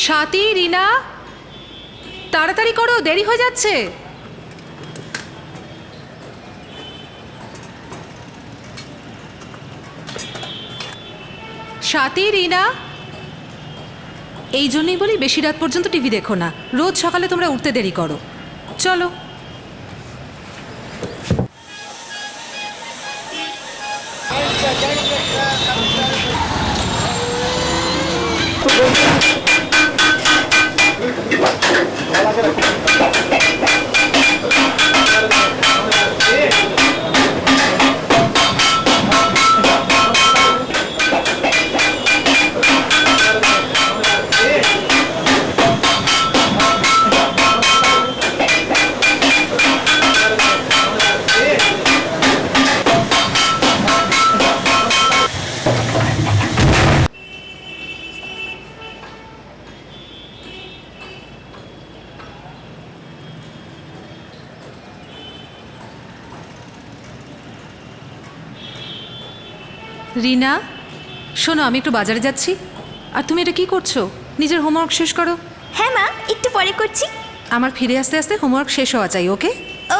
সাথী, রিনা, তাড়াতাড়ি করো, দেরি হয়ে যাচ্ছে। সাথী, রিনা, এই জন্যই বলি বেশি রাত পর্যন্ত টিভি দেখো না। রোজ সকালে তোমরা উঠতে দেরি করো। চলো। রিনা, শোনো, আমি একটু বাজারে যাচ্ছি। আর তুমি এটা কি করছো? নিজের হোমওয়ার্ক শেষ করো। হ্যাঁ মা, একটু পরে করছি। আমার ফিরে আসতে আসতে হোমওয়ার্ক শেষ হওয়া চাই, ওকে?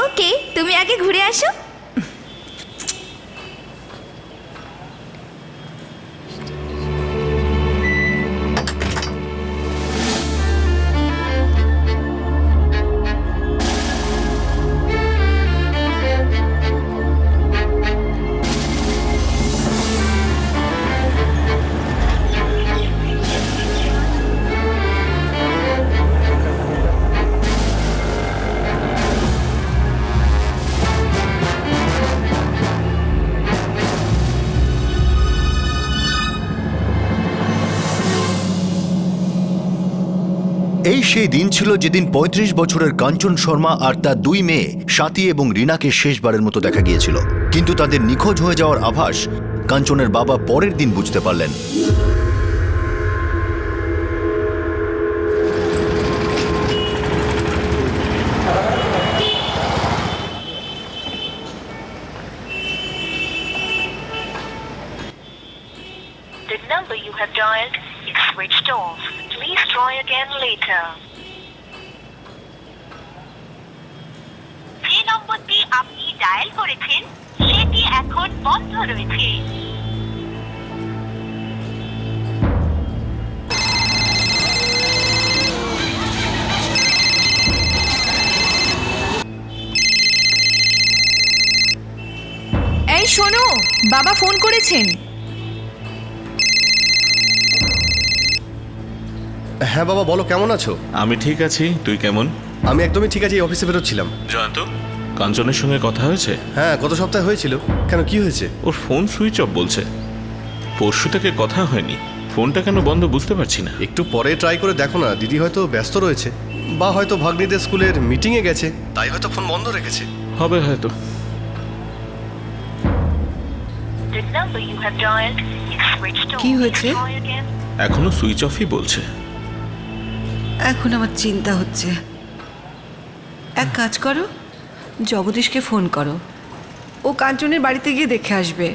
ওকে, তুমি আগে ঘুরে আসো। এই সেই দিন ছিল যেদিন ৩৫ বছরের কাঞ্চন শর্মা আর তার দুই মেয়ে স্বাতী এবং রিনাকে শেষবারের মতো দেখা গিয়েছিল। কিন্তু তাদের নিখোঁজ হয়ে যাওয়ার আভাস কাঞ্চনের বাবা পরের দিন বুঝতে পারলেন। The number you have dialed is switched off. Please try again later. যে নম্বরটি আপনি ডায়াল করেছেন সেটি এখন বন্ধ রয়েছে। এই শোনো, বাবা ফোন করেছেন। হ্যাঁ বাবা, বলো কেমন আছো? আমি ঠিক আছি, তুই কেমন? আমি একদমই ঠিক আছি, অফিসে বেরোচ্ছিলাম। জয়ন্ত, কাঞ্চনের সঙ্গে কথা হয়েছে? হ্যাঁ, গত সপ্তাহে হয়েছিল। কেন, কি হয়েছে? ওর ফোন সুইচ অফ বলছে। পরশু থেকে কথা হয়নি, ফোনটা কেন বন্ধ বুঝতে পারছি না। একটু পরে ট্রাই করে দেখো না, দিদি হয়তো ব্যস্ত রয়েছে, বা হয়তো ভাগ্নিদের স্কুলের মিটিংয়ে গেছে, তাই হয়তো ফোন বন্ধ রেখেছে। হবে হয়তো। The number you have dialed is switched off. কি হয়েছে? Try again. এখনো সুইচ অফই বলছে। এখন আমার চিন্তা হচ্ছে। এক কাজ করো, জগদীশকে ফোন করো, ও কাঞ্চনের বাড়িতে গিয়ে দেখে আসবে।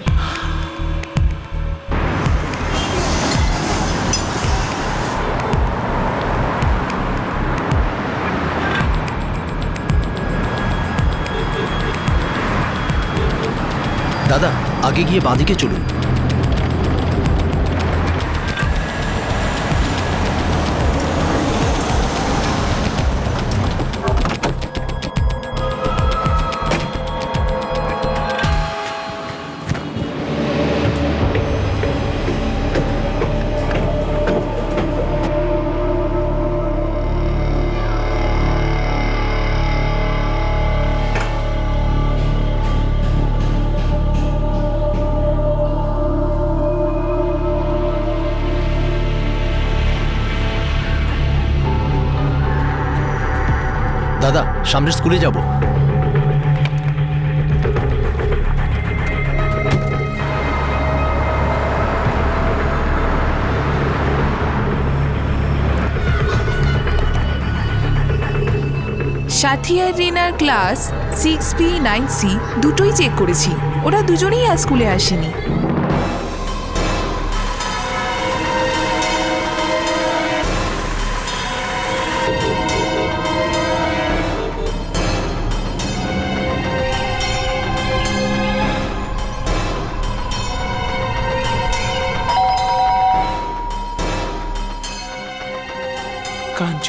দাদা, আগে গিয়ে বাঁদিকে চলুন। দাদা, সামনের স্কুলে যাব। সাথী আর রিনার ক্লাস 6B 9C দুটোই চেক করেছি, ওরা দুজনেই আজ স্কুলে আসেনি।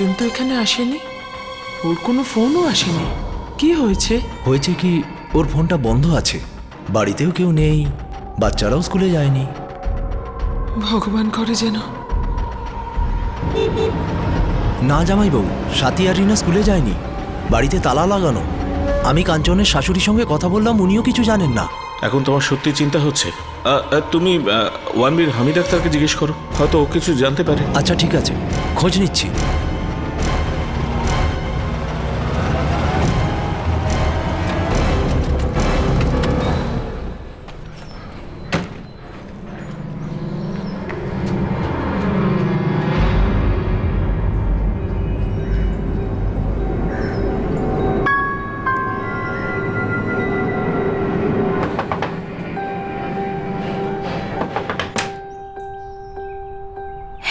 কাঞ্চন তো এখানে আসেনি, ওর কোনো ফোনও আসেনি। কি হয়েছে? হয়েছে কি, ওর ফোনটা বন্ধ আছে, বাড়িতেও কেউ নেই, বাচ্চারাও স্কুলে যায়নি। ভগবান করে যেন। না জামাইবাবু, সাথী আর রিনা স্কুলে যায়নি, বাড়িতে তালা লাগানো। আমি কাঞ্চনের শাশুড়ির সঙ্গে কথা বললাম, উনিও কিছু জানেন না। এখন তোমার সত্যি চিন্তা হচ্ছে। তুমি ওয়ানবির হামিদ আক্তারকে জিজ্ঞেস করো, হয়তো ও কিছু জানতে পারে। আচ্ছা ঠিক আছে, খোঁজ নিচ্ছি।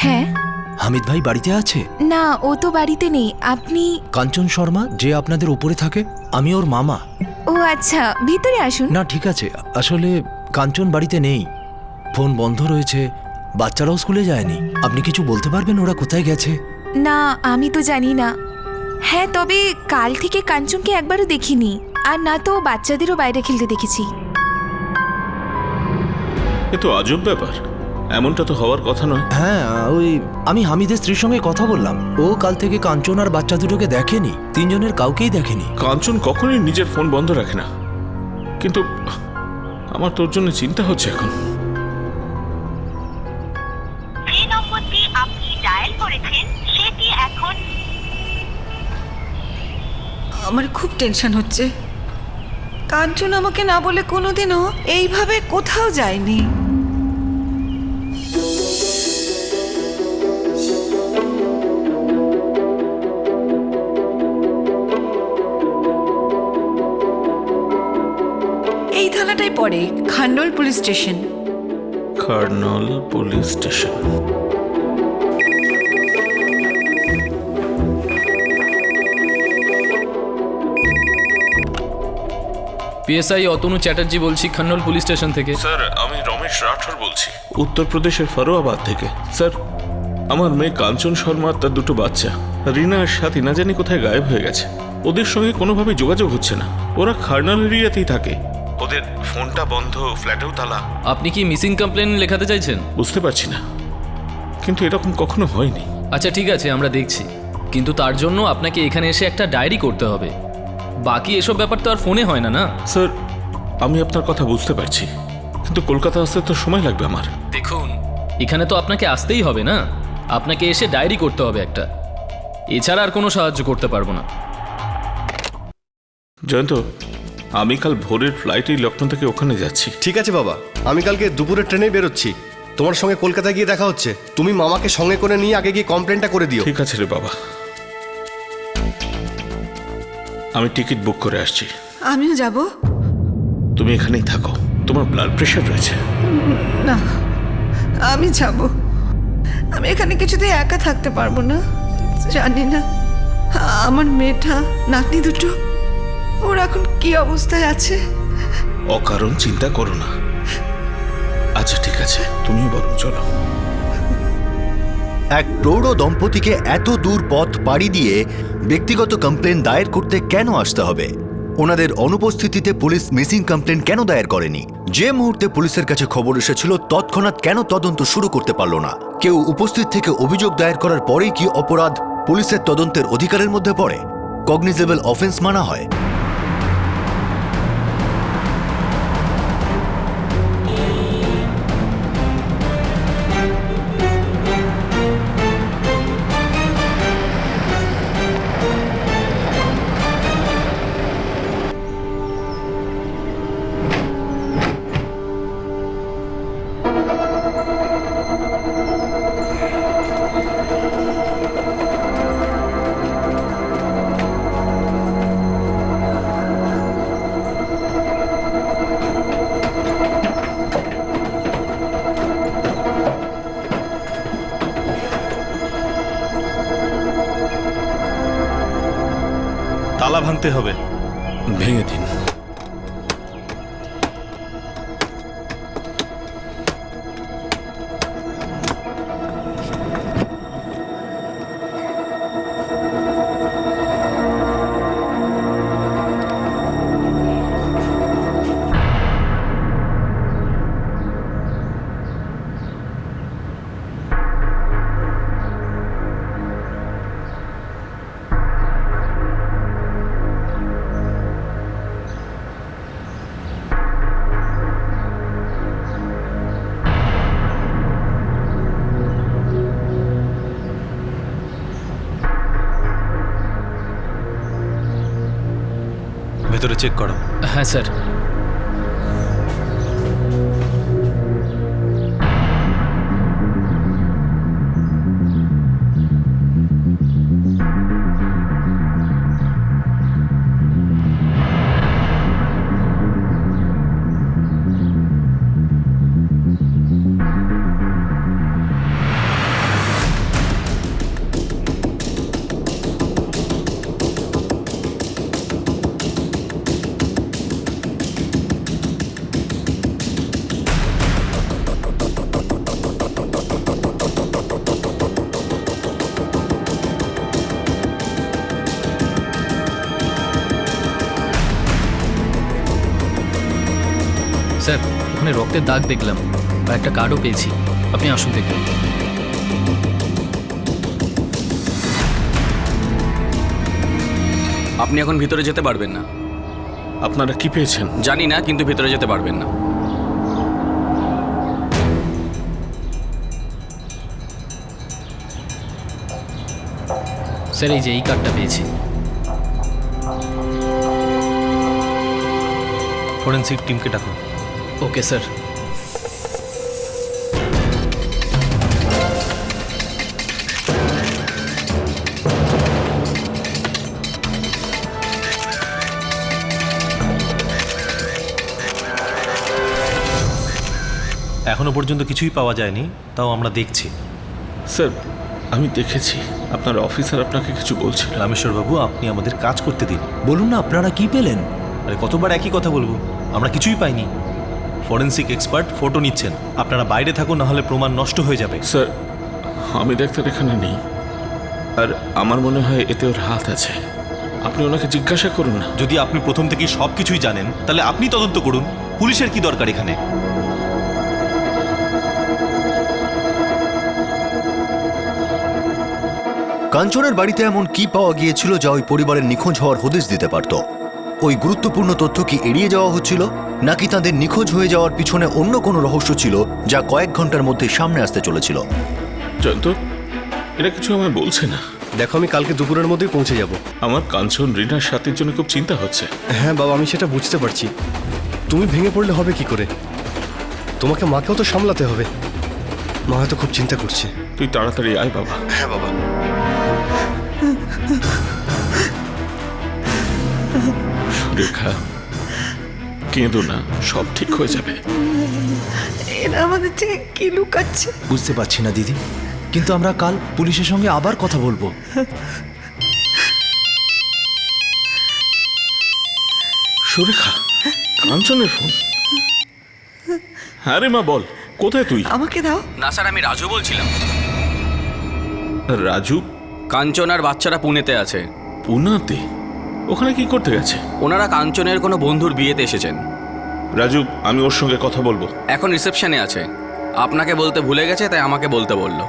হ্যাঁ। হামিদ ভাই বাড়িতে আছে? না, ও তো বাড়িতে নেই। আপনি? কাঞ্চন শর্মা, যে আপনাদের উপরে থাকে, আমি ওর মামা। ও আচ্ছা, ভিতরে আসুন। না ঠিক আছে, আসলে কাঞ্চন বাড়িতে নেই, ফোন বন্ধ রয়েছে, বাচ্চারাও স্কুলে যায়নি। আপনি কিছু বলতে পারবেন ওরা কোথায় গেছে? না, আমি তো জানি না। হ্যাঁ, তবে কাল থেকে কাঞ্চনকে একবারও দেখিনি, আর না তো বাচ্চাদেরও বাইরে খেলতে দেখেছি। এ তো আজব ব্যাপার, এমনটা তো হওয়ার কথা নয়। হ্যাঁ, ওই আমি হামিদের স্ত্রীর সঙ্গে কথা বললাম, ও কাল থেকে কাঞ্চন আর বাচ্চা দুটোকে দেখেনি, তিনজনের কাউকেই দেখেনি। কাঞ্চন কখনোই নিজের ফোন বন্ধ রাখে না, কিন্তু আমার তোর জন্য চিন্তা হচ্ছে এখন। যে নম্বরটি আপনি ডায়াল করেছেন সেটি এখন আমার খুব টেনশন হচ্ছে। কাঞ্চন আমাকে না বলে কোনোদিনও এইভাবে কোথাও যায়নি। এই থানাটাই পড়ে, Khandal police station. Kharnal police station. PSI Atanu Chatterjee বলছি, খান্ডল পুলিশ স্টেশন থেকে। স্যার, আমি রমেশ রাঠোর বলছি, উত্তরপ্রদেশের ফরোয়াবাদ থেকে। স্যার, আমার মেয়ে কাঞ্চন শর্মা আর তার দুটো বাচ্চা রিনা আর সাথী না জানি কোথায় গায়েব হয়ে গেছে। ওদের সঙ্গে কোনোভাবে যোগাযোগ হচ্ছে না। ওরা খারনাল এরিয়াতেই থাকে, ওদের ফোনটা বন্ধ, ফ্ল্যাটেও তালা। আপনি কি মিসিং কমপ্লেন লেখাতে চাইছেন? বুঝতে পারছি না, কিন্তু এরকম কখনো হয়নি। আচ্ছা ঠিক আছে, আমরা দেখছি, কিন্তু তার জন্য আপনাকে এখানে এসে একটা ডায়েরি করতে হবে। বাকি এসব ব্যাপার তো আর ফোনে হয় না। না স্যার, আমি আপনার কথা বুঝতে পারছি, কিন্তু কলকাতা আসতে তো সময় লাগবে আমার। দেখুন, এখানে তো আপনাকে আসতেই হবে না, আপনাকে এসে ডায়েরি করতে হবে একটা, এছাড়া আর কোনো সাহায্য করতে পারবো না। জয়ন্ত, আমি কাল ভোরের ফ্লাইটেই লখনৌ থেকে ওখানে যাচ্ছি। ঠিক আছে বাবা, আমি কালকে দুপুরের ট্রেনেই বেরোচ্ছি, তোমার সঙ্গে কলকাতা গিয়ে দেখা হচ্ছে। তুমি মামাকে সঙ্গে করে নিয়ে আগে গিয়ে কমপ্লেনটা করে দিও। ঠিক আছে রে বাবা, আমি টিকিট বুক করে আসছি। আমিও যাব। তুমি এখানেই থাকো, তোমার ব্লাড প্রেশার রয়েছে। না, আমি যাব। আমি এখানে কিছুতেই একা থাকতে পারবো না। জানি না আমার মেয়েটা, নাতনি দুটো, ওরা এখন কি অবস্থায় আছে। অকারণ চিন্তা করো না। আচ্ছা ঠিক আছে, তুমিও বরং চলো। এক প্রৌঢ় দম্পতিকে এত দূর পথ পাড়ি দিয়ে ব্যক্তিগত কমপ্লেন দায়ের করতে কেন আসতে হবে? ওনাদের অনুপস্থিতিতে পুলিশ মিসিং কমপ্লেন কেন দায়ের করেনি? যে মুহূর্তে পুলিশের কাছে খবর এসেছিল তৎক্ষণাৎ কেন তদন্ত শুরু করতে পারল না? কেউ উপস্থিত থেকে অভিযোগ দায়ের করার পরেই কি অপরাধ পুলিশের তদন্তের অধিকারের মধ্যে পড়ে? কগনিজেবল অফেন্স মানা হয়? তালা ভাঙতে হবে। ভেঙে দিন। ভেতরে চেক করো। হ্যাঁ স্যার। স্যার ওখানে রক্তের দাগ দেখলাম আর একটা কার্ডও পেয়েছি, আপনি আসুন দেখবেন। আপনি এখন ভিতরে যেতে পারবেন না। আপনারা কি পেয়েছেন জানি না, কিন্তু ভিতরে যেতে পারবেন না। স্যার এই যে এই কার্ডটা পেয়েছি। ফরেন্সিক টিমকে ডাকুন। Okay sir. এখনো পর্যন্ত কিছুই পাওয়া যায়নি, তাও আমরা দেখছি। স্যার আমি দেখেছি আপনার অফিসার আপনাকে কিছু বলছিল। রামেশ্বরবাবু, আপনি আমাদের কাজ করতে দিন। বলুন না আপনারা কি পেলেন? আরে কতবার একই কথা বলবো, আমরা কিছুই পাইনি। ফরেন্সিক এক্সপার্ট ফটো নিচ্ছেন, আপনারা বাইরে থাকুন, নাহলে প্রমাণ নষ্ট হয়ে যাবে। স্যার আমি ডাক্তার এখানে নেই, আর আমার মনে হয় এতে ওর হাত আছে। আপনি ওনাকে জিজ্ঞাসা করুন না। যদি আপনি প্রথম থেকেই সব কিছুই জানেন তাহলে আপনি তদন্ত করুন, পুলিশের কি দরকার এখানে? কাঞ্চনের বাড়িতে এমন কি পাওয়া গিয়েছিল যা ওই পরিবারের নিখোঁজ হওয়ার হদিশ দিতে পারত? ওই গুরুত্বপূর্ণ তথ্য কি এড়িয়ে যাওয়া হচ্ছিল, নাকি তাদের নিখোঁজ হয়ে যাওয়ার পিছনে অন্য কোনো রহস্য ছিল যা কয়েক ঘন্টার মধ্যে সামনে আসতে চলেছিল? জয়ন্ত, এরা কিছু আমায় বলছে না। দেখো, আমি কালকে দুপুরের মধ্যেই পৌঁছে যাব। আমার কাঞ্চন রিনার সাথীর জন্য খুব চিন্তা হচ্ছে। হ্যাঁ বাবা, আমি সেটা বুঝতে পারছি। তুমি ভেঙে পড়লে হবে কি করে? তোমাকে মাকেও তো সামলাতে হবে। মা হয়তো খুব চিন্তা করছে। তুই তাড়াতাড়ি আয় বাবা। হ্যাঁ বাবা। সুরেখা, কেঁদো না, সব ঠিক হয়ে যাবে। এরা আমাদের থেকে কি লুকাচ্ছে? বুঝতে পারছি না দিদি, কিন্তু আমরা কাল পুলিশের সঙ্গে আবার কথা বলবো। সুরেখা, কাঞ্চনের ফোন। হ্যাঁ রে মা, বল কোথায় তুই? আমাকে দাও। না স্যার, আমি রাজু বলছিলাম। রাজু? কাঞ্চন আর বাচ্চারা পুনেতে আছে। পুনাতে? ওখানে কি করতে গেছে? ওনারা কাঞ্চনের কোনো বন্ধুর বিয়েতে এসেছেন। রাজু, আমি ওর সঙ্গে কথা বলবো। এখন রিসেপশনে আছে, আপনাকে বলতে ভুলে গেছে, তাই আমাকে বলতে বললো।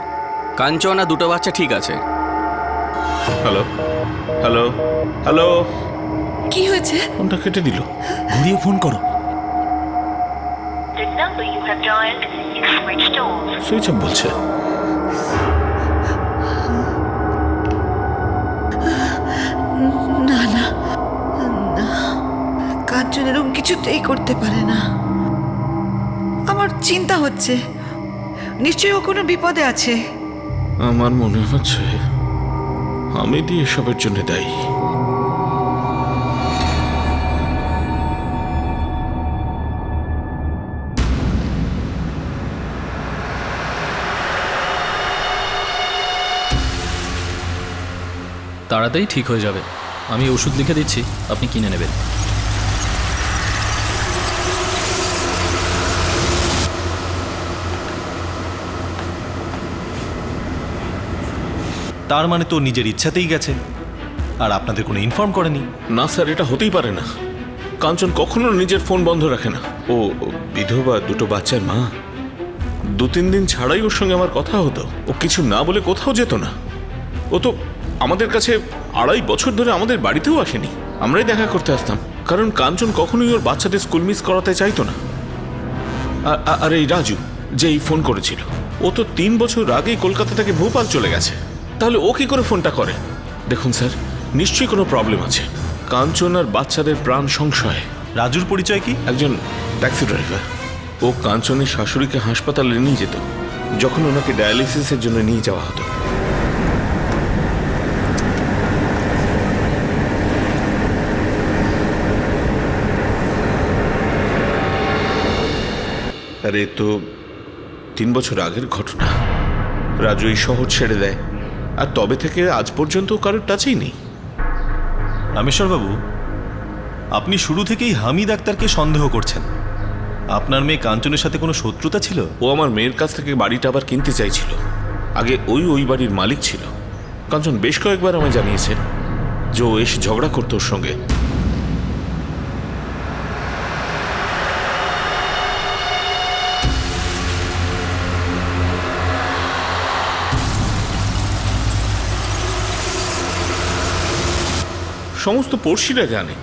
কাঞ্চন আর দুটো বাচ্চা ঠিক আছে। Hello hello hello. কি হয়েছে? ফোনটা কেটে দিল। ঘুরিয়ে ফোন করো। The number you have dialed is switched off. Switch off বলছে। না না না, কাঞ্চন এরকম কিছুতেই করতে পারে না। আমার চিন্তা হচ্ছে, নিশ্চয়ই ও কোনো বিপদে আছে। আমার মনে হচ্ছে আমি দিয়ে এসবের জন্য দায়ী। তাড়াতাড়ি ঠিক হয়ে যাবে। আমি ওষুধ লিখে দিচ্ছি, আপনি কিনে নেবেন। তার মানে তো নিজের ইচ্ছাতেই গেছে, আর আপনাদের কোনো ইনফর্ম করেনি? না স্যার, এটা হতেই পারে না। কাঞ্চন কখনো নিজের ফোন বন্ধ রাখে না। ও বিধবা, দুটো বাচ্চার মা। 2-3 দিন ছাড়াই ওর সঙ্গে আমার কথা হতো। ও কিছু না বলে কোথাও যেত না। ও তো আমাদের কাছে 2.5 বছর ধরে আমাদের বাড়িতেও আসেনি। আমরাই দেখা করতে আসতাম, কারণ কাঞ্চন কখনোই ওর বাচ্চাদের স্কুল মিস করাতে চাইতো না। আর এই রাজু যে এই ফোন করেছিল, ও তো 3 বছর আগেই কলকাতা থেকে ভোপাল চলে গেছে। তাহলে ও কি করে ফোনটা করে? দেখুন স্যার, নিশ্চয়ই কোনো প্রবলেম আছে, কাঞ্চন আর বাচ্চাদের প্রাণ সংশয়। রাজুর পরিচয় কি? একজন ট্যাক্সি ড্রাইভার। ও কাঞ্চনের শাশুড়িকে হাসপাতালে নিয়ে যেত যখন ওনাকে ডায়ালিসিসের জন্য নিয়ে যাওয়া হতো। আর এ তো 3 বছর আগের ঘটনা। রাজু এই শহর ছেড়ে দেয়, আর তবে থেকে আজ পর্যন্ত কারোর টাচেই নেই। রামেশ্বরবাবু, আপনি শুরু থেকেই হামিদ আক্তারকে সন্দেহ করছেন। আপনার মেয়ে কাঞ্চনের সাথে কোনো শত্রুতা ছিল? ও আমার মেয়ের কাছ থেকে বাড়িটা আবার কিনতে চাইছিল। আগে ওই বাড়ির মালিক ছিল। কাঞ্চন বেশ কয়েকবার আমায় জানিয়েছে যে ও এসে ঝগড়া করতো ওর সঙ্গে। সমস্ত পড়শিরা জানে।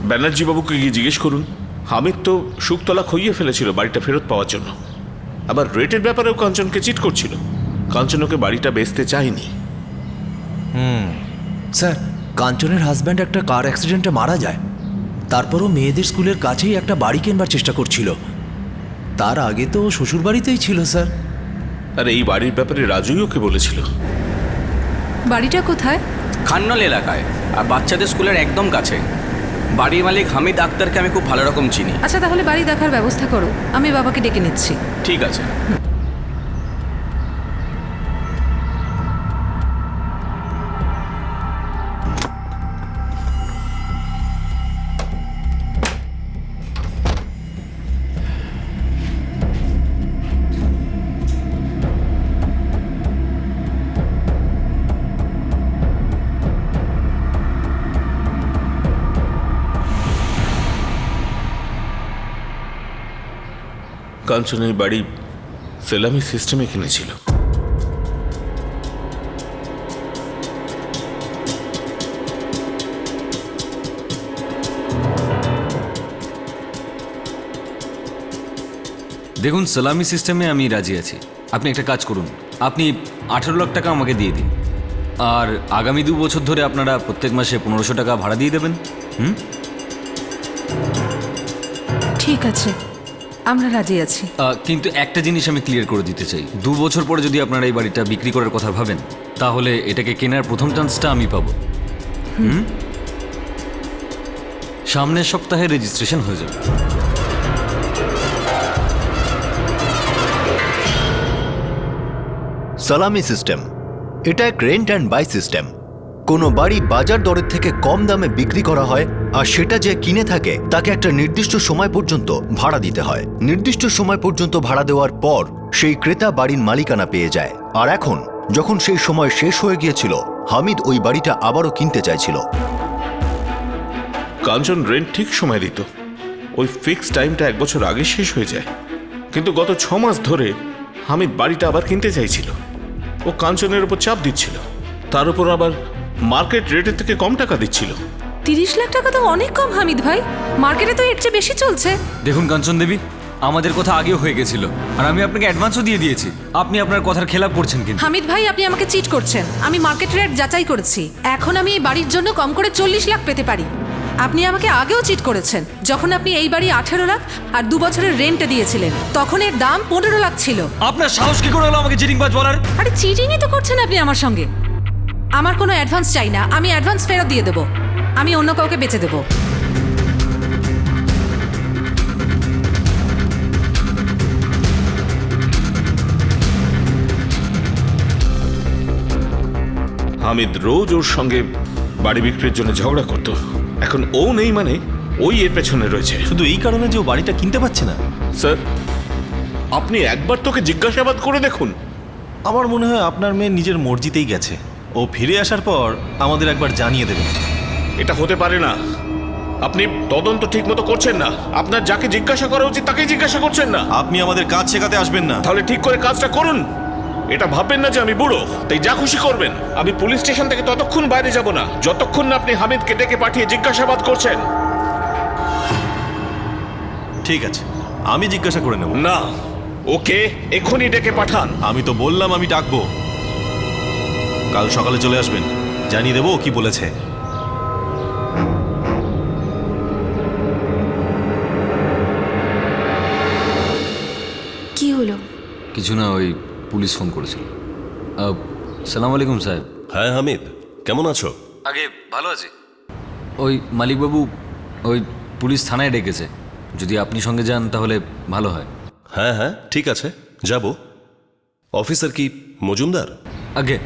ব্যানার্জি বাবুকে গিয়ে জিজ্ঞেস করুন। হামিদ তো শুকতলা খইয়ে ফেলেছিল বাড়িটা ফেরত পাওয়ার জন্য। আবার রেটের ব্যাপারেও কাঞ্চনকে চিট করছিল। কাঞ্চন ওকে বাড়িটা বেচতে চায়নি। স্যার, কাঞ্চনের হাজব্যান্ড একটা কার অ্যাক্সিডেন্টে মারা যায়। তারপরও মেয়েদের স্কুলের কাছেই একটা বাড়ি কেনবার চেষ্টা করছিল। তার আগে তো শ্বশুর বাড়িতেই ছিল স্যার। আর এই বাড়ির ব্যাপারে রাজুই ওকে বলেছিল। বাড়িটা কোথায়? খান্নল এলাকায়, আর বাচ্চাদের স্কুলের একদম কাছে। বাড়ির মালিক হামিদ আক্তারকে আমি খুব ভালো রকম চিনি। আচ্ছা, তাহলে বাড়ি দেখার ব্যবস্থা করো, আমি বাবাকে ডেকে নিচ্ছি। ঠিক আছে। কাঞ্চনের বাড়ি সেলামি সিস্টেমে কিনেছিল। দেখুন, সালামি সিস্টেমে আমি রাজি আছি। আপনি একটা কাজ করুন, আপনি 18 লাখ টাকা আমাকে দিয়ে দিন, আর আগামী 2 বছর ধরে আপনারা প্রত্যেক মাসে 1500 টাকা ভাড়া দিয়ে দেবেন। ঠিক আছে, আমরা রাজি আছি। কিন্তু একটা জিনিস আমি ক্লিয়ার করে দিতে চাই, 2 বছর পরে যদি আপনারা এই বাড়িটা বিক্রি করার কথা ভাবেন, তাহলে এটাকে কেনার প্রথম চান্সটা আমি পাবো। সামনের সপ্তাহে রেজিস্ট্রেশন হয়ে যাবে। সালামি সিস্টেম এটা এক রেন্ট অ্যান্ড বাই সিস্টেম। কোনো বাড়ি বাজার দরের থেকে কম দামে বিক্রি করা হয়, আর সেটা যে কিনে থাকে তাকে একটা নির্দিষ্ট সময় পর্যন্ত ভাড়া দিতে হয়। নির্দিষ্ট সময় পর্যন্ত ভাড়া দেওয়ার পর সেই ক্রেতা বাড়ির মালিকানা পেয়ে যায়। আর এখন যখন সেই সময় শেষ হয়ে গিয়েছিল, হামিদ ওই বাড়িটা আবারও কিনতে চাইছিল। কাঞ্চন রেন্ট ঠিক সময় দিত। ওই ফিক্সড টাইমটা 1 বছর আগে শেষ হয়ে যায়। কিন্তু গত 6 মাস ধরে হামিদ বাড়িটা আবার কিনতে চাইছিল। ও কাঞ্চনের উপর চাপ দিচ্ছিল, তার উপর আবার মার্কেট রেটের থেকে কম টাকা দিচ্ছিল। 30 লাখ টাকা তো অনেক কম হামিদ ভাই, মার্কেটে তো এর চেয়ে বেশি চলছে। দেখুন কাঞ্চন দেবী, আমাদের কথা আগেও হয়ে গেছিল, আর আমি আপনাকে অ্যাডভান্সও দিয়ে দিয়েছি। আপনি আপনার কথার খেলাপ করছেন। কিন্তু হামিদ ভাই, আপনি আমাকে চিট করছেন। আমি মার্কেট রেট যাচাই করেছি। এখন আমি এই বাড়ির জন্য কম করে 40 লাখ পেতে পারি। আপনি আমাকে আগেও চিট করেছেন। যখন আপনি এই বাড়ি 18 লাখ আর 2 বছরের রেন্টে দিয়েছিলেন, তখন এর দাম 15 লাখ ছিল। আপনার সাহস কি করে হলো আমাকে চিটিংবাজ বলার? আরে চিটিংই তো করছেন আপনি আমার সঙ্গে। আমার কোনো অ্যাডভান্স চাই না, আমি অ্যাডভান্স ফেরত দিয়ে দেবো। আমি অন্য কাউকে বেচে দেবো। হামিদ রোজ ওর সঙ্গে বাড়ি বিক্রির জন্য ঝগড়া করত। এখন ও নেই মানে ওই এর পেছনে রয়েছে। শুধু এই কারণে যে ও বাড়িটা কিনতে পারছে না? স্যার, আপনি একবার তোকে জিজ্ঞাসাবাদ করে দেখুন। আমার মনে হয় আপনার মেয়ে নিজের মর্জিতেই গেছে। ও ফিরে আসার পর আমাদের একবার জানিয়ে দেবেন। এটা হতে পারে না। আপনি তদন্ত ঠিক মতো করছেন না। আপনার যাকে জিজ্ঞাসা করা উচিত তাকেই জিজ্ঞাসা করছেন না। আপনি আমাদের কাজ শেখাতে আসবেন না। তাহলে ঠিক করে কাজটা করুন। এটা ভাববেন না যে আমি বুড়ো তাই যা খুশি করবেন। আমি পুলিশ স্টেশন থেকে ততক্ষণ বাইরে যাব না যতক্ষণ না আপনি হামিদকে ডেকে পাঠিয়ে জিজ্ঞাসাবাদ করছেন। ঠিক আছে, আমি জিজ্ঞাসা করে নেব। না, ওকে এখনই ডেকে পাঠান। আমি তো বললাম আমি ডাকবো। কাল সকালে চলে আসবেন, জানিয়ে দেবো কি বলেছে। কিছু না, ওই পুলিশ ফোন করেছিল। সালাম আলাইকুম সাহেব। হ্যাঁ হামিদ, কেমন আছো? আগে ভালো আছি। ওই মালিকবাবু, ওই পুলিশ থানায় ডেকেছে, যদি আপনি সঙ্গে যান তাহলে ভালো হয়। হ্যাঁ হ্যাঁ ঠিক আছে, যাব। অফিসার কি মজুমদার? আগে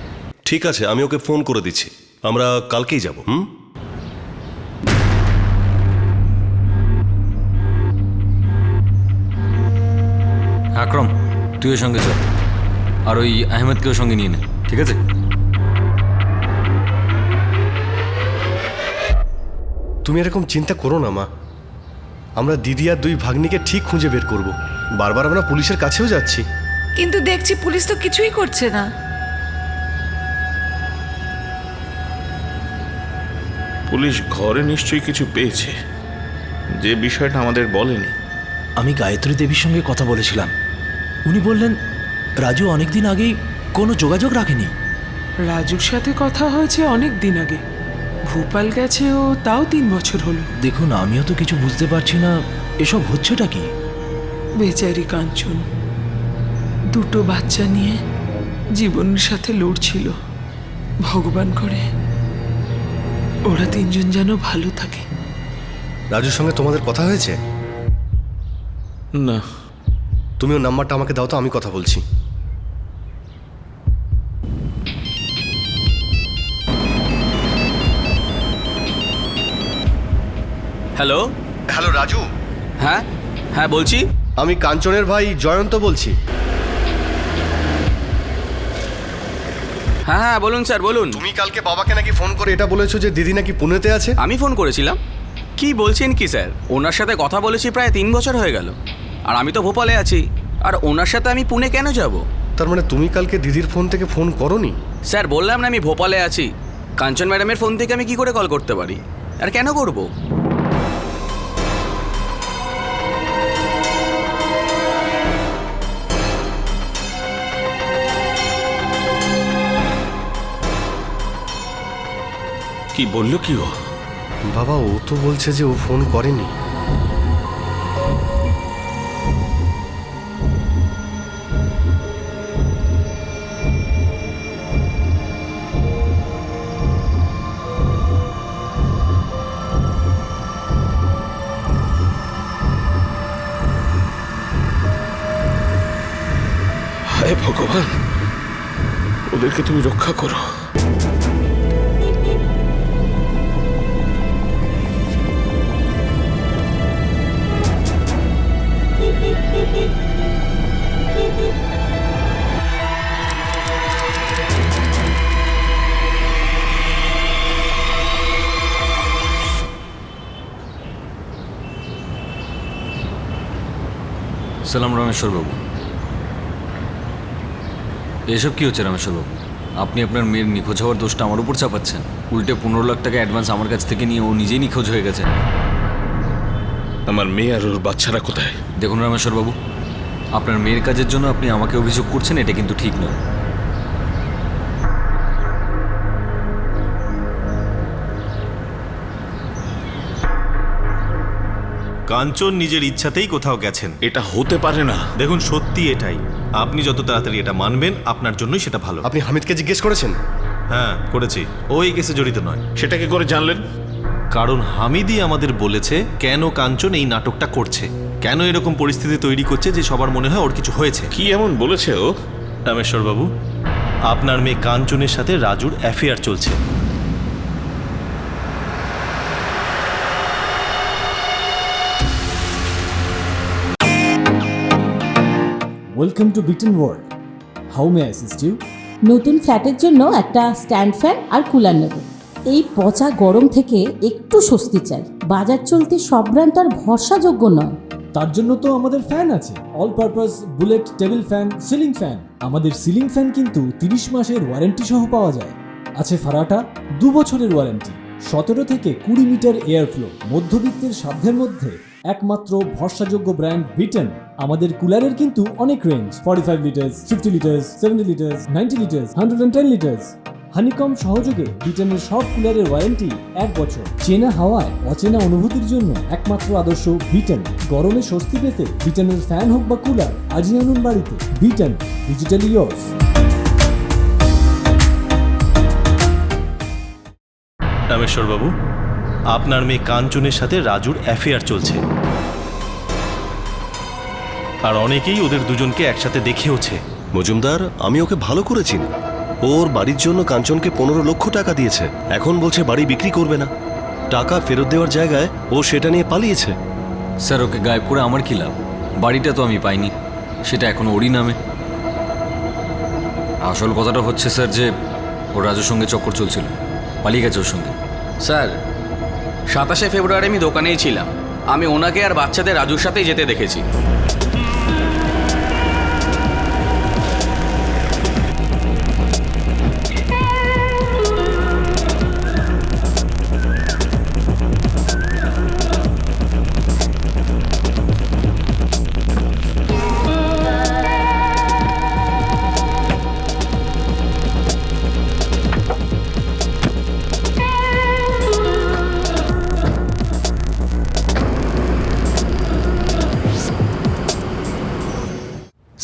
ঠিক আছে, আমি ওকে ফোন করে দিচ্ছি, আমরা কালকেই যাব। আকরম, তুইও সঙ্গে চল, আর ওই আহমেদকেও সঙ্গে নিয়ে নে, ঠিক আছে? তুমি এরকম চিন্তা করো না মা, আমরা দিদি আর দুই ভাগ্নিকে ঠিক খুঁজে বের করব। বারবার আমরা পুলিশের কাছেও যাচ্ছি, কিন্তু দেখছি পুলিশ তো কিছুই করছে না। পুলিশ ঘরে নিশ্চয়ই কিছু পেয়েছে, যে বিষয়টা আমাদের বলেনি। আমি গায়ত্রী দেবীর সঙ্গে কথা বলেছিলাম, উনি বললেন রাজু অনেকদিন আগেই কোনো যোগাযোগ রাখেনি। রাজুর সাথে কথা হয়েছে অনেক দিন আগে, ভোপাল গেছে ও, তাও 3 বছর হলো। দেখুন, আমিও তো কিছু বুঝতে পারছি না এসব হচ্ছেটা কি। বেচারি কাঞ্চন 2টো বাচ্চা নিয়ে জীবনের সাথে লড়ছিল। ভগবান করে ওরা 3জন যেন ভালো থাকে। রাজুর সঙ্গে তোমাদের কথা হয়েছে? না। তুমি ওর নাম্বারটা আমাকে দাও তো, আমি কথা বলছি। Hello hello Raju. হ্যাঁ হ্যাঁ বলছি। আমি কাঞ্চনের ভাই জয়ন্ত বলছি। হ্যাঁ হ্যাঁ বলুন স্যার, বলুন। তুমি কালকে বাবাকে নাকি ফোন করে এটা বলেছো যে দিদি নাকি পুনেতে আছে? আমি ফোন করেছিলাম। কি বলছেন কি স্যার? ওনার সাথে কথা বলেছি প্রায় 3 বছর হয়ে গেল, আর আমি তো ভোপালে আছি, আর ওনার সাথে আমি পুনে কেন যাব? তার মানে তুমি কালকে দিদির ফোন থেকে ফোন করোনি? স্যার বললাম না আমি ভোপালে আছি, কাঞ্চন ম্যাডামের ফোন থেকে আমি কি করে কল করতে পারি, আর কেন করব? কি বললো কি ও? বাবা, ও তো বলছে যে ও ফোন করেনি। হায় ভগবান, ওদেরকে তুমি রক্ষা করো। সালাম রামেশ্বরবাবু। এসব কি হচ্ছে রামেশ্বরবাবু? আপনি আপনার মেয়ের নিখোঁজ হওয়ার দোষটা আমার উপর চাপাচ্ছেন, উল্টে 15 লাখ টাকা অ্যাডভান্স আমার কাছ থেকে নিয়ে ও নিজেই নিখোঁজ হয়ে গেছে। আমার মেয়ে আর ওর বাচ্চারা কোথায়? দেখুন রামেশ্বরবাবু, আপনার মেয়ের কাজের জন্য আপনি আমাকে অভিযোগ করছেন, এটা কিন্তু ঠিক নয়। কাঞ্চন নিজের ইচ্ছাতেই কোথাও গেছেন, এটা হতে পারে না। দেখুন সত্যি এটাই, আপনি যত তাড়াতাড়ি এটা মানবেন আপনার জন্যই সেটা ভালো। আপনি হামিদকে জিজ্ঞেস করেছেন? হ্যাঁ করেছি, ও এই কেসে জড়িত নয়। সেটা কি করে জানলেন? কারণ হামিদই আমাদের বলেছে কেন কাঞ্চন এই নাটকটা করছে, কেন এরকম পরিস্থিতি তৈরি করছে যে সবার মনে হয় ওর কিছু হয়েছে। কি এমন বলেছে ও? রামেশ্বরবাবু, আপনার মেয়ে কাঞ্চনের সাথে রাজুর অ্যাফেয়ার চলছে। ওয়েলকাম টু বিটন world, how may I assist you? নতুন ফ্ল্যাটের জন্য একটা স্ট্যান্ড ফ্যান আর কুলার নেব। এই পচা গরম থেকে একটু স্বস্তি চাই। বাজার চলতে সব ব্র্যান্ড আর ভরসাযোগ্য নয়। তার জন্য তো আমাদের ফ্যান আছে, all purpose bullet table fan, ceiling fan. আমাদের সিলিং ফ্যান কিন্তু 30 মাসের ওয়ারেন্টি সহ পাওয়া যায়। আছে ফারাটা 2 বছরের ওয়ারেন্টি, 17 থেকে 20 মিটার এয়ার ফ্লো, মধ্যবিত্তের সাধ্যের মধ্যে একমাত্র ভরসাযোগ্য ব্র্যান্ড বিটন। আমাদের কুলারের কিন্তু অনেক range, 45 litres, 50 litres, 70 litres, 90 litres, 110 litres. Honeycomb সহযোগে ব্রিটেনের সব কুলারের ওয়ারেন্টি 1 বছর। চেনা হাওয়ায় অচেনা অনুভূতির জন্য একমাত্র আদর্শ ব্রিটেন। গরমে স্বস্তি পেতে ব্রিটেনের ফ্যান হোক বা কুলার, আজই আনুন বাড়িতে। Britain, digitally yours. রামেশ্বর বাবু, আপনার মেয়ে কাঞ্চনের সাথে রাজুর অ্যাফেয়ার চলছে, আর অনেকেই ওদের দুজনকে একসাথে দেখেওছে। মজুমদার, আমি ওকে ভালো করে চিনি। ওর বাড়ির জন্য কাঞ্চনকে 15 লক্ষ টাকা দিয়েছে, এখন বলছে বাড়ি বিক্রি করবে না। টাকা ফেরত দেওয়ার জায়গায় ও সেটা নিয়ে পালিয়েছে। স্যার, ওকে গায়েব করে আমার কী লাভ? বাড়িটা তো আমি পাইনি, সেটা এখন ওরই নামে। আসল কথাটা হচ্ছে স্যার যে ওর রাজুর সঙ্গে চক্কর চলছিল, পালিয়ে গেছে ওর সঙ্গে। স্যার, 27শে ফেব্রুয়ারি আমি দোকানেই ছিলাম। আমি ওনাকে আর বাচ্চাদের রাজুর সাথেই যেতে দেখেছি।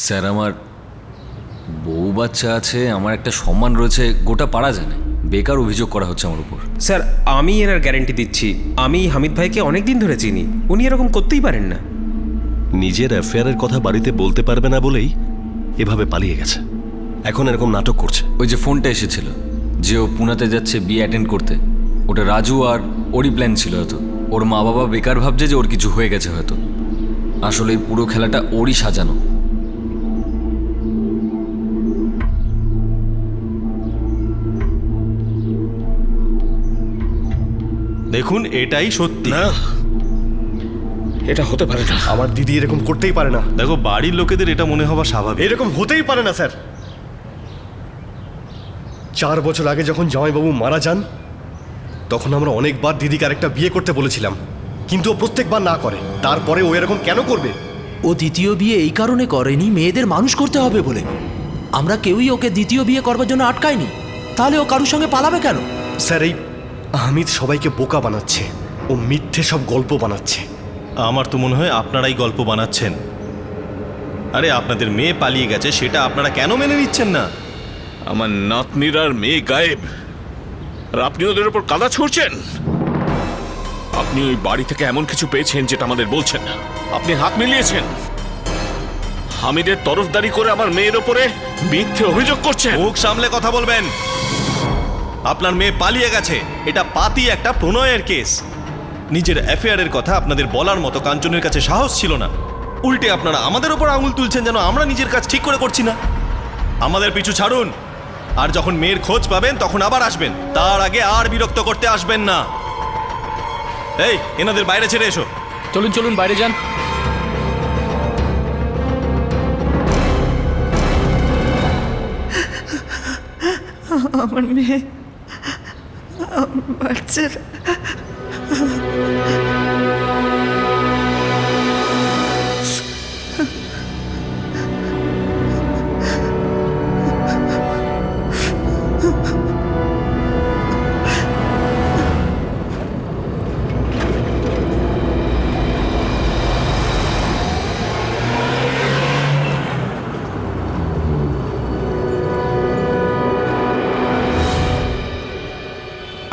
স্যার, আমার বউ বাচ্চা আছে, আমার একটা সম্মান রয়েছে, গোটা পাড়া জানে। বেকার অভিযোগ করা হচ্ছে আমার উপর। স্যার, আমি এনার গ্যারেন্টি দিচ্ছি, আমি হামিদ ভাইকে অনেক দিন ধরে চিনি, উনি এরকম করতেই পারেন না। নিজের অ্যাফেয়ারের কথা বাড়িতে বলতে পারবে না বলেই এভাবে পালিয়ে গেছে, এখন এরকম নাটক করছে। ওই যে ফোনটা এসেছিল যে ও পুনাতে যাচ্ছে বিয়ে অ্যাটেন্ড করতে, ওটা রাজু আর ওরই প্ল্যান ছিল। হয়তো ওর মা বাবা বেকার ভাবছে যে ওর কিছু হয়ে গেছে হয়তো, আসলে এই পুরো খেলাটা ওরই সাজানো। দেখুন, এটাই সত্যি। না, এটা হতে পারে না। আমার দিদি এরকম করতেই পারে না। দেখো, বাড়ির লোকেদের এটা মনে হওয়া স্বাভাবিক। এরকম হতেই পারে না স্যার। 4 বছর আগে যখন জামাইবাবু মারা যান, তখন আমরা অনেকবার দিদিকে আরেকটা বিয়ে করতে বলেছিলাম, কিন্তু ও প্রত্যেকবার না করে। তারপরে ও এরকম কেন করবে? ও দ্বিতীয় বিয়ে এই কারণে করেনি মেয়েদের মানুষ করতে হবে বলে। আমরা কেউই ওকে দ্বিতীয় বিয়ে করবার জন্য আটকাইনি। তাহলে ও কারুর সঙ্গে পালাবে কেন? স্যার, এই হামিদ সবাইকে বোকা বানাচ্ছে, ও মিথ্যে সব গল্প বানাচ্ছে। আমার তো মনে হয় আপনারাই গল্প বানাচ্ছেন। আরে, আপনাদের মেয়ে পালিয়ে গেছে, সেটা আপনারা কেন মেনে নিচ্ছেন না? আমার নাতনির আর মেয়ে গায়েব, আর আপনি ওদের উপর কাদা ছুড়ছেন। আপনি ওই বাড়ি থেকে এমন কিছু পেয়েছেন যেটা আমাদের বলছেন না। আপনি হাত মিলিয়েছেন, হামিদের তরফদারি করে আমার মেয়ের ওপরে মিথ্যে অভিযোগ করছেন। মুখ সামলে কথা বলবেন। আপনার মেয়ে পালিয়ে গেছে, এটা পাতি একটা প্রণয়ের কেস। নিজের অ্যাফেয়ারের কথা আপনাদের বলার মতো কাঞ্চনের কাছে সাহস ছিল না। উল্টে আপনারা আমাদের ওপর আঙুল তুলছেন যেন আমরা নিজের কাজ ঠিক করে করছি না। আমাদের পিছু ছাড়ুন, আর যখন মেয়ের খোঁজ পাবেন তখন আবার আসবেন। তার আগে আর বিরক্ত করতে আসবেন না। এই, এনাদের বাইরে ছেড়ে এসো। চলুন চলুন, বাইরে যান। আমার মেয়ে, আমার বাচ্চারা।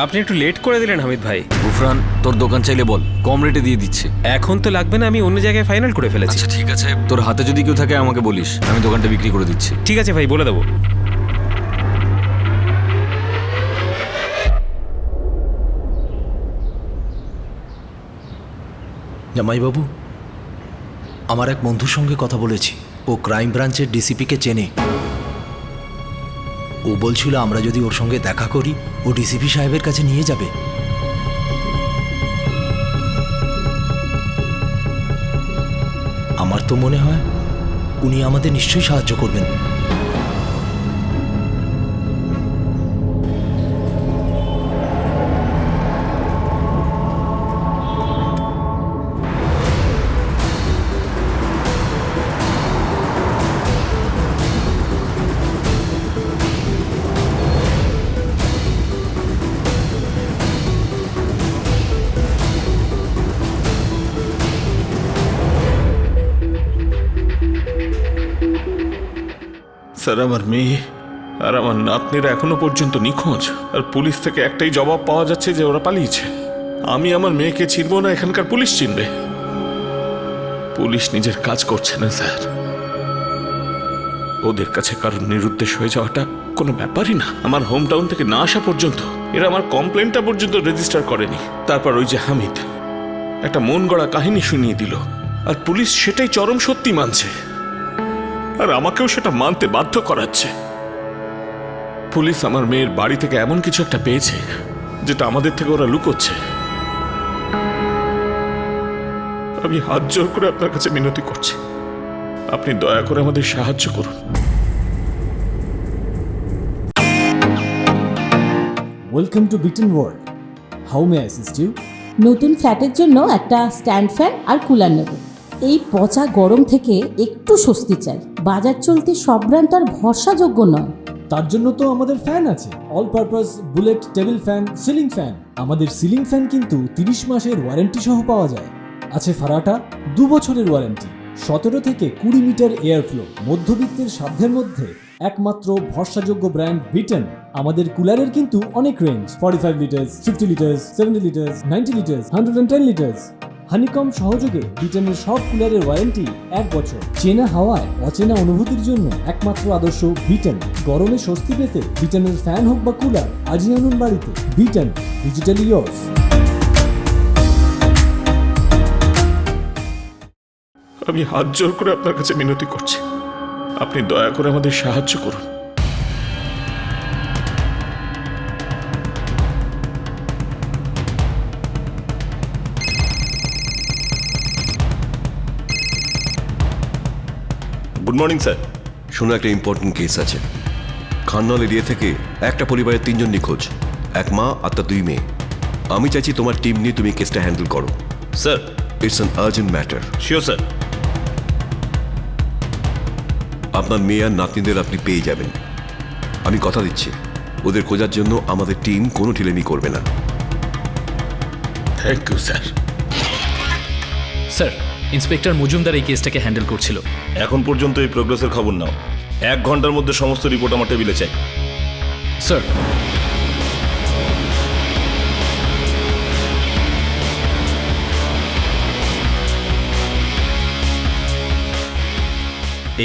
আপনি একটু লেট করে দিলেন হামিদ ভাই। গুফরান, তোর দোকান চাইলে বল, কম রেটে দিয়ে দিচ্ছে। এখন তো লাগবে না, আমি অন্য জায়গায় ফাইনাল করে ফেলেছি। আচ্ছা ঠিক আছে, তোর হাতে যদি কেউ থাকে আমাকে বলিস, আমি দোকানটা বিক্রি করে দিচ্ছি। ঠিক আছে ভাই, বলে দেবো। জামাইবাবু, আমার এক বন্ধুর সঙ্গে কথা বলেছি, ও ক্রাইম ব্রাঞ্চের ডিসিপিকে চেনে। ও বলছিল আমরা যদি ওর সঙ্গে দেখা করি, ও ডিসিপি সাহেবের কাছে নিয়ে যাবে। আমার তো মনে হয় উনি আমাদের নিশ্চয়ই সাহায্য করবেন। স্যার আমার মেয়ে আর আমার নাতনিরা এখনো পর্যন্ত নিখোঁজ, আর পুলিশ থেকে একটাই জবাব পাওয়া যাচ্ছে যে ওরা পালিয়েছে। আমি আমার মেয়েকে চিনব না, এখানকার পুলিশ চিনবে? পুলিশ নিজের কাজ করছে না স্যার। ওদের কাছে কারণ নিরুদ্দেশ হয়ে যাওয়াটা কোনো ব্যাপারই না। আমার হোম টাউন থেকে না আসা পর্যন্ত এরা আমার কমপ্লেনটা পর্যন্ত রেজিস্টার করেনি। তারপর ওই যে হামিদ একটা মন গড়া কাহিনী শুনিয়ে দিল, আর পুলিশ সেটাই চরম সত্যি মানছে, আর আমাকেও সেটা মানতে বাধ্য করাচ্ছে। পুলিশ আমার মেয়ের বাড়ি থেকে এমন কিছু একটা পেয়েছে যেটা আমাদের থেকে ওরা লুকোচ্ছে। আমি হাত জোর করে আপনার কাছে মিনতি করছি, আপনি দয়া করে আমাদের সাহায্য করুন। Welcome to beaten world. How may I assist you? নতুন ফ্ল্যাটের জন্য একটা স্ট্যান্ড ফ্যান আর কুলার নেব। এই পচা গরম থেকে একটু স্বস্তি চাই। বাজার চলতে সব ব্র্যান্ড আর ভরসাযোগ্য নয়। তার জন্য তো আমাদের ফ্যান আছে, all purpose bullet table fan, ceiling fan. আমাদের সিলিং ফ্যান কিন্তু 30 মাসের ওয়ারেন্টি সহ পাওয়া যায়। আছে ফারাটা 2 বছরের ওয়ারেন্টি, 17 থেকে 20 মিটার এয়ার ফ্লো। মধ্যবিত্তের সাধ্যের মধ্যে একমাত্র ভরসাযোগ্য ব্র্যান্ড বিটেন। আমাদের কুলারের কিন্তু অনেক range, 45 litres, 50 litres, 70 litres, 90 litres, 110 litres. Honeycomb সহযোগে বিটেনের সব কুলারের ওয়ারেন্টি 1 বছর। চেনা হাওয়ায় অচেনা অনুভূতির জন্য একমাত্র আদর্শ বিটেন। গরমে স্বস্তি পেতে বিটেনের ফ্যান হোক বা কুলার, আজই আনুন বাড়িতে। Beaten, digitally years. আমি হাত জোর করে আপনার কাছে মিনতি করছি, আপনি দয়া করে আমাদের সাহায্য করুন। Good morning sir. শোনো, একটা ইম্পর্টেন্ট কেস আছে। খান্নল এরিয়া থেকে একটা পরিবারের 3 জন নিখোঁজ, এক মা আর তার 2 মেয়ে। আমি চাইছি তোমার টিম নিয়ে তুমি কেসটা হ্যান্ডেল করো। Sir, it's an urgent matter. Sure sir. আপনার মেয়ে আর নাতনিদের আপনি পেয়ে যাবেন। আমি কথা দিচ্ছি, ওদের খোঁজার জন্য আমাদের টিম কোনো ঢিলেমি করবে না। Thank you sir. Sir, inspector Majumdar এই কেসটাকে হ্যান্ডেল করছিল। এখন পর্যন্ত এই প্রোগ্রেসের খবর নাও। 1 ঘন্টার মধ্যে সমস্ত রিপোর্ট আমার টেবিলে চাই। স্যার।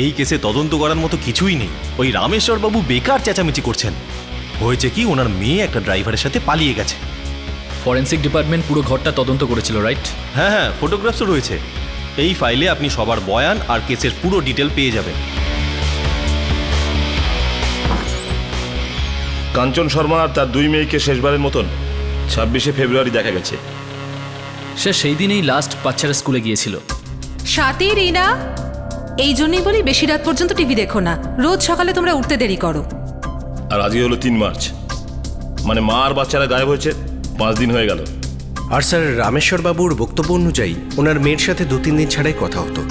এই কেসে তদন্ত করার মতো কিছুই নেই। ওই রামেশ্বর বাবু বেকার চেঁচামেচি করছেন। হয়েছে কি, ওনার মেয়ে একটা ড্রাইভারের সাথে পালিয়ে গেছে। ফরেন্সিক ডিপার্টমেন্ট পুরো ঘরটা তদন্ত করেছিল, রাইট? হ্যাঁ হ্যাঁ, ফটোগ্রাফসও রয়েছে। এই ফাইলে আপনি সবার বয়ান আর কেসের পুরো ডিটেল পেয়ে যাবেন। কাঞ্চন শর্মা আর তার 2 মেয়েকে শেষবারের মতন 26শে ফেব্রুয়ারি দেখা গেছে। সে সেই দিনেই লাস্ট বাচ্চারা স্কুলে গিয়েছিল। সাথী রিনা, এই জন্যই বলি বেশি রাত পর্যন্ত টিভি দেখো না। রোজ সকালে তোমরা উঠতে দেরি করো। আর আজই হলো 3 মার্চ, মানে মা আর বাচ্চারা গায়েব হয়েছে 5 দিন হয়ে গেল। আর স্যার, রামেশ্বর বাবুর বক্তব্য অনুযায়ী ওনার মেয়ের সাথে 2-3 দিন ছাড়াই কথা হতো।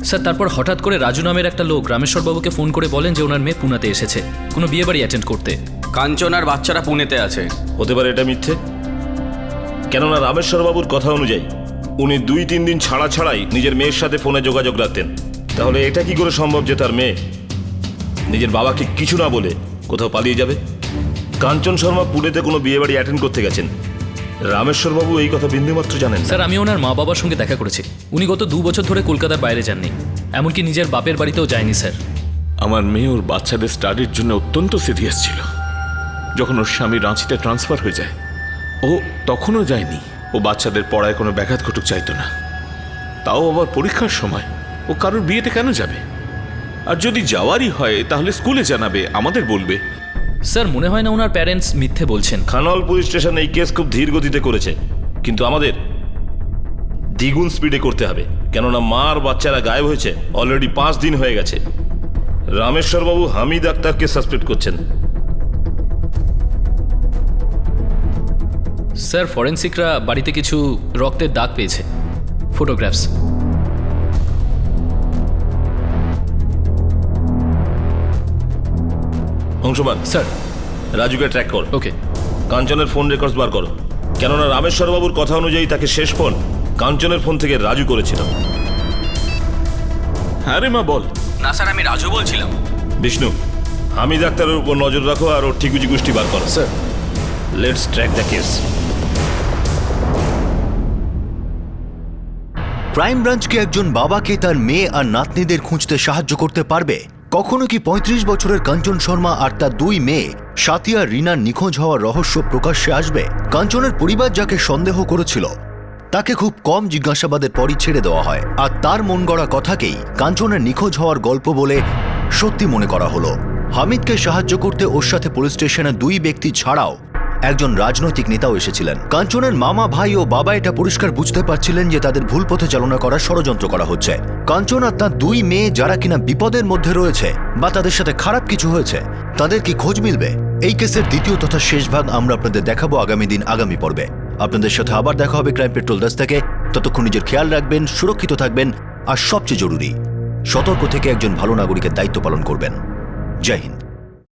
স্যার, তারপর হঠাৎ করে রাজু নামের একটা লোক রামেশ্বর বাবুকে ফোন করে বলেন যে ওনার মেয়ে পুনাতে এসেছে কোনো বিয়ে বাড়ি অ্যাটেন্ড করতে। কাঞ্চন আর বাচ্চারা পুনেতে আছে। হতে পারে এটা মিথ্যে, কেননা রামেশ্বর বাবুর কথা অনুযায়ী উনি 2-3 দিন ছাড়াই নিজের মেয়ের সাথে ফোনে যোগাযোগ রাখতেন। তাহলে এটা কি করে সম্ভব যে তার মেয়ে নিজের বাবাকে কিছু না বলে কোথাও পালিয়ে যাবে? কাঞ্চন শর্মা পুনেতে কোনো বিয়ে বাড়ি অ্যাটেন্ড করতে গেছেন, রামেশ্বর বাবু এই কথা বিন্দুমাত্র জানেন? স্যার, আমি ওনার মা বাবার সঙ্গে দেখা করেছি। উনি গত 2 বছর ধরে কলকাতার বাইরে যাননি, এমনকি নিজের বাপের বাড়িতেও যায়নি। স্যার, আমার মেয়ে ওর বাচ্চাদের স্টাডির জন্য অত্যন্ত সিরিয়াস ছিল। যখন ওর স্বামী রাঁচিতে ট্রান্সফার হয়ে যায়, ও তখনও যায়নি। ও বাচ্চাদের পড়ায় কোনো ব্যাঘাত ঘটুক চাইতো না। তাও আবার পরীক্ষার সময় ও কারোর বিয়েতে কেন যাবে? আর যদি যাওয়ারই হয় তাহলে স্কুলে জানাবে, আমাদের বলবে। স্যার, মনে হয় না ওনার প্যারেন্টস মিথ্যে বলছেন। খানল পুলিশ স্টেশন এই কেস খুব ধীর গতিতে করেছে, কিন্তু আমাদের দ্বিগুণ স্পিডে করতে হবে, কেননা মা আর বাচ্চারা গায়েব হয়েছে অলরেডি 5 দিন হয়ে গেছে। রামেশ্বর বাবু হামিদ আক্তারকে সাসপেক্ট করছেন। স্যার, ফরেন্সিকরা বাড়িতে কিছু রক্তের দাগ পেয়েছে, ফটোগ্রাফস। অংশমান স্যার, রাজুকে ট্র্যাক কর। ওকে। কাঞ্চনের ফোন রেকর্ডস বার করো, কেননা রামেশ্বর বাবুর কথা অনুযায়ী তাকে শেষ ফোন কাঞ্চনের ফোন থেকে রাজু করেছিল। হ্যাঁ রে মা, বল। না স্যার, আমি রাজু বলছিলাম। বিষ্ণু, আমি ডাক্তারের উপর নজর রাখো আর ওর ঠিকুজি গোষ্ঠী বার করো। Sir, let's track the case. Crime branch কি একজন বাবাকে তার মেয়ে আর নাতনিদের খুঁজতে সাহায্য করতে পারবে? কখনো কি ৩৫ বছরের কাঞ্চন শর্মা আর তার ২ মেয়ে স্বাতী আর রিনার নিখোঁজ হওয়ার রহস্য প্রকাশ্যে আসবে? কাঞ্চনের পরিবার যাকে সন্দেহ করেছিল তাকে খুব কম জিজ্ঞাসাবাদের পরই ছেড়ে দেওয়া হয়, আর তার মন গড়া কথাকেই কাঞ্চনের নিখোঁজ হওয়ার গল্প বলে সত্যি মনে করা হলো। হামিদকে সাহায্য করতে ওর সাথে পুলিশ স্টেশনে ২ ব্যক্তি ছাড়াও একজন রাজনৈতিক নেতাও এসেছিলেন। কাঞ্চনের মামা, ভাই ও বাবা এটা পরিষ্কার বুঝতে পারছিলেন যে তাদের ভুল পথে চালনা করার ষড়যন্ত্র করা হচ্ছে। কাঞ্চন আর তার ২ মেয়ে যারা কিনা বিপদের মধ্যে রয়েছে বা তাদের সাথে খারাপ কিছু হয়েছে, তাদের কি খোঁজ মিলবে? এই কেসের দ্বিতীয় তথা শেষ ভাগ আমরা আপনাদের দেখাবো আগামী দিন আগামী পর্বে। আপনাদের সাথে আবার দেখা হবে ক্রাইম পেট্রোল 10 থেকে। ততক্ষণ নিজের খেয়াল রাখবেন, সুরক্ষিত থাকবেন, আর সবচেয়ে জরুরি সতর্ক থেকে একজন ভালো নাগরিকের দায়িত্ব পালন করবেন। জয় হিন্দ।